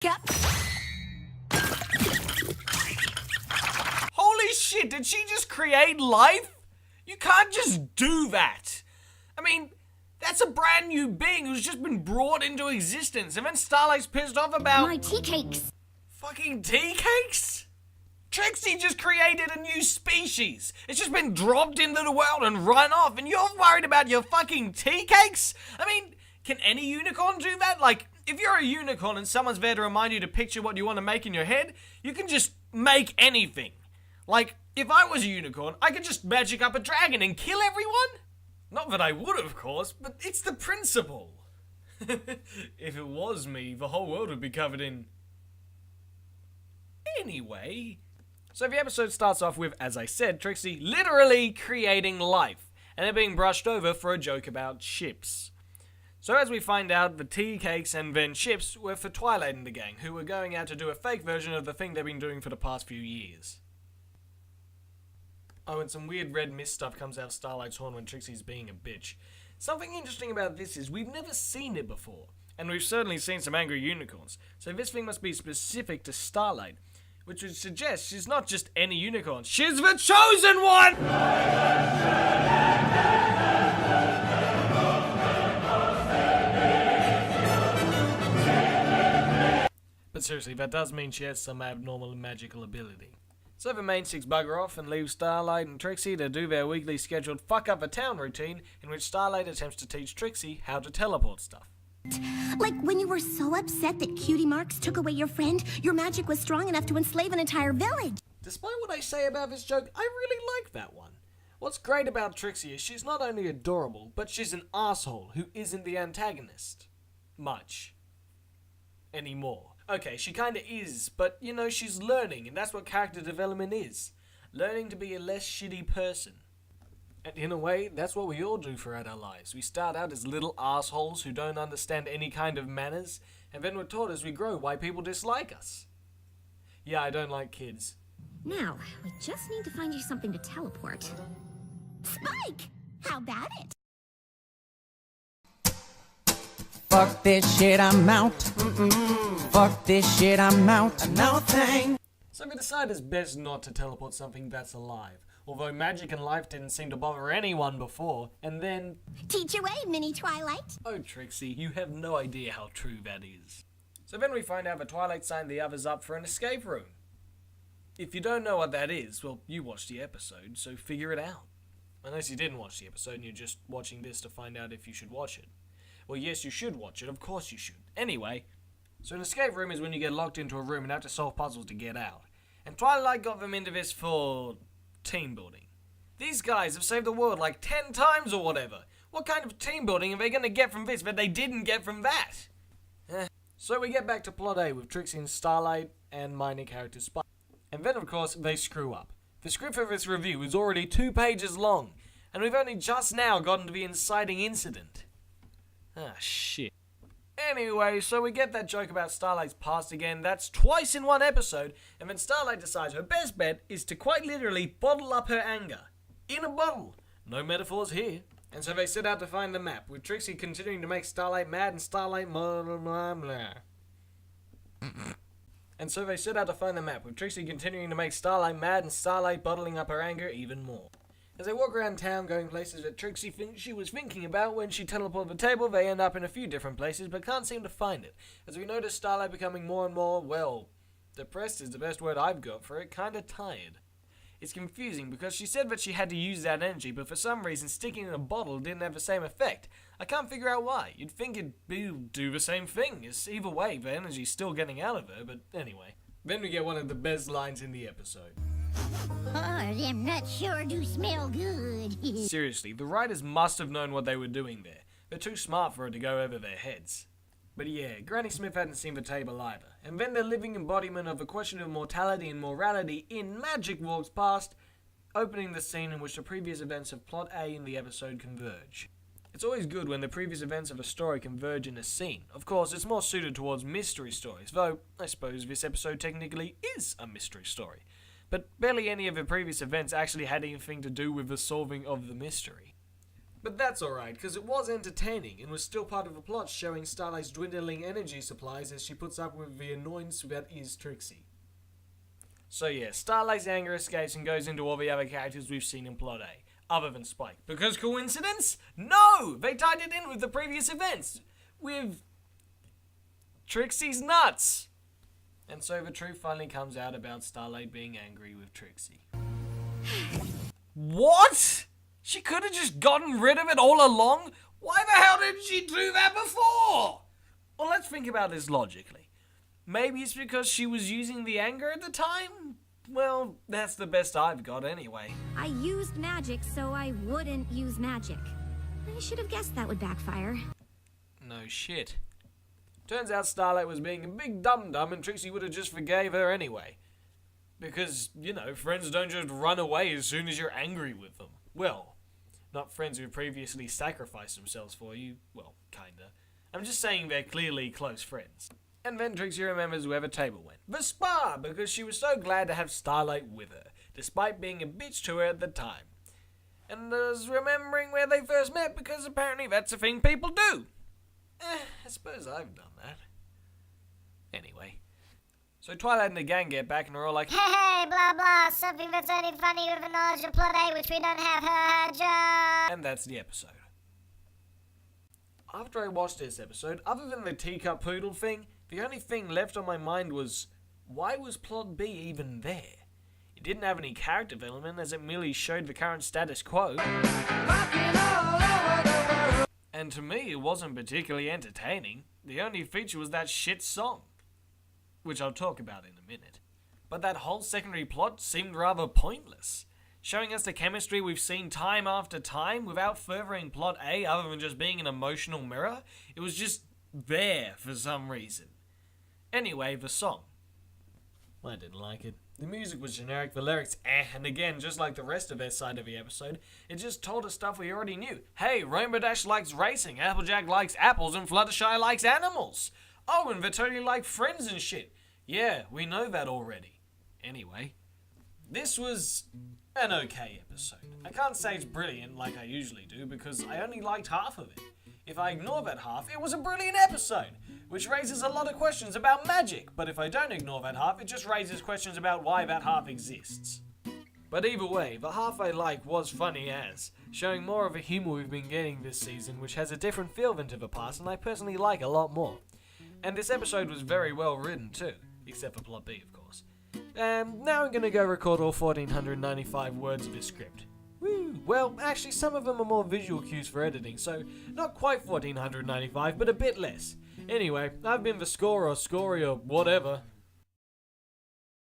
Yep. Holy shit, did she just create life? You can't just do that. I mean, that's a brand new being who's just been brought into existence, and then Starlight's pissed off about... My tea cakes. Fucking tea cakes? Trixie just created a new species. It's just been dropped into the world and run off, and you're worried about your fucking tea cakes? I mean, can any unicorn do that? Like, if you're a unicorn and someone's there to remind you to picture what you want to make in your head, you can just make anything. Like, if I was a unicorn, I could just magic up a dragon and kill everyone? Not that I would, of course, but it's the principle. If it was me, the whole world would be covered in... Anyway... So the episode starts off with, as I said, Trixie literally creating life, and it being brushed over for a joke about ships. So as we find out, the tea cakes and then ships were for Twilight and the gang, who were going out to do a fake version of the thing they've been doing for the past few years. Oh, and some weird red mist stuff comes out of Starlight's horn when Trixie's being a bitch. Something interesting about this is we've never seen it before, and we've certainly seen some angry unicorns, so this thing must be specific to Starlight, which would suggest she's not just any unicorn, she's the chosen one! But seriously, that does mean she has some abnormal magical ability. So the main six bugger off and leave Starlight and Trixie to do their weekly scheduled fuck up a town routine in which Starlight attempts to teach Trixie how to teleport stuff. Like when you were so upset that Cutie Marks took away your friend, your magic was strong enough to enslave an entire village. Despite what I say about this joke, I really like that one. What's great about Trixie is she's not only adorable, but she's an asshole who isn't the antagonist. Much. Anymore. Okay, she kinda is, but you know, she's learning, and that's what character development is. Learning to be a less shitty person. And in a way, that's what we all do throughout our lives. We start out as little assholes who don't understand any kind of manners, and then we're taught as we grow why people dislike us. Yeah, I don't like kids. Now, we just need to find you something to teleport. Spike! How about it? Fuck this shit, I'm out. Fuck this shit, I'm out. No thing. So we decide it's best not to teleport something that's alive. Although magic and life didn't seem to bother anyone before, and then... Teach away, Mini Twilight. Oh, Trixie, you have no idea how true that is. So then we find out that Twilight signed the others up for an escape room. If you don't know what that is, well, you watched the episode, so figure it out. Unless you didn't watch the episode and you're just watching this to find out if you should watch it. Well, yes, you should watch it, of course you should. Anyway, so an escape room is when you get locked into a room and have to solve puzzles to get out. And Twilight got them into this for... team building. These guys have saved the world like 10 times or whatever. What kind of team building are they going to get from this that they didn't get from that? So we get back to plot A with Trixie and Starlight and minor character Spike. And then of course they screw up. The script for this review is already 2 pages long, and we've only just now gotten to the inciting incident. Ah, shit. Anyway, so we get that joke about Starlight's past again. That's twice in one episode, and then Starlight decides her best bet is to quite literally bottle up her anger. In a bottle. No metaphors here. And so they set out to find the map, with Trixie continuing to make Starlight mad and Starlight blah blah blah blah. And so they set out to find the map, with Trixie continuing to make Starlight mad and Starlight bottling up her anger even more. As they walk around town going places that Trixie thinks she was thinking about when she teleported the table, they end up in a few different places but can't seem to find it. As we notice Starlight becoming more and more, well, depressed is the best word I've got for it, kinda tired. It's confusing because she said that she had to use that energy, but for some reason sticking in a bottle didn't have the same effect. I can't figure out why. You'd think it'd do the same thing. It's either way, the energy's still getting out of her, but anyway. Then we get one of the best lines in the episode. Oh, them nuts sure do smell good. Seriously, the writers must have known what they were doing there. They're too smart for it to go over their heads. But yeah, Granny Smith hadn't seen the table either. And then the living embodiment of the question of mortality and morality in magic walks past, opening the scene in which the previous events of plot A in the episode converge. It's always good when the previous events of a story converge in a scene. Of course, it's more suited towards mystery stories, though I suppose this episode technically is a mystery story. But barely any of the previous events actually had anything to do with the solving of the mystery. But that's alright, because it was entertaining and was still part of the plot showing Starlight's dwindling energy supplies as she puts up with the annoyance that is Trixie. So yeah, Starlight's anger escapes and goes into all the other characters we've seen in Plot A, other than Spike. Because coincidence? No! They tied it in with the previous events, with Trixie's nuts! And so the truth finally comes out about Starlight being angry with Trixie. What? She could have just gotten rid of it all along? Why the hell didn't she do that before? Well, let's think about this logically. Maybe it's because she was using the anger at the time? Well, that's the best I've got anyway. I used magic so I wouldn't use magic. I should have guessed that would backfire. No shit. Turns out Starlight was being a big dum-dum and Trixie would have just forgave her anyway. Because, you know, friends don't just run away as soon as you're angry with them. Well, not friends who previously sacrificed themselves for you. Well, kinda. I'm just saying they're clearly close friends. And then Trixie remembers where the table went. The spa, because she was so glad to have Starlight with her, despite being a bitch to her at the time. And was remembering where they first met because apparently that's a thing people do. I suppose I've done that. Anyway. So Twilight and the gang get back and are all like, Hey, blah blah, something that's only funny with the knowledge of plot A which we don't have, ha, and that's the episode. After I watched this episode, other than the teacup poodle thing, the only thing left on my mind was, why was plot B even there? It didn't have any character development as it merely showed the current status quo. And to me, it wasn't particularly entertaining. The only feature was that shit song, which I'll talk about in a minute. But that whole secondary plot seemed rather pointless, showing us the chemistry we've seen time after time without furthering plot A other than just being an emotional mirror. It was just there for some reason. Anyway, the song. I didn't like it. The music was generic, the lyrics and again, just like the rest of their side of the episode, it just told us stuff we already knew. Hey, Rainbow Dash likes racing, Applejack likes apples, and Fluttershy likes animals. Oh, and they totally like friends and shit. Yeah, we know that already. Anyway, this was an okay episode. I can't say it's brilliant like I usually do because I only liked half of it. If I ignore that half, it was a brilliant episode, which raises a lot of questions about magic, but if I don't ignore that half, it just raises questions about why that half exists. But either way, the half I like was funny as, showing more of the humour we've been getting this season, which has a different feel than to the past, and I personally like a lot more. And this episode was very well written too, except for plot B, of course. Now I'm gonna go record all 1495 words of this script. Woo! Well, actually some of them are more visual cues for editing, so not quite 1495, but a bit less. Anyway, I've been the Score or Scory or whatever.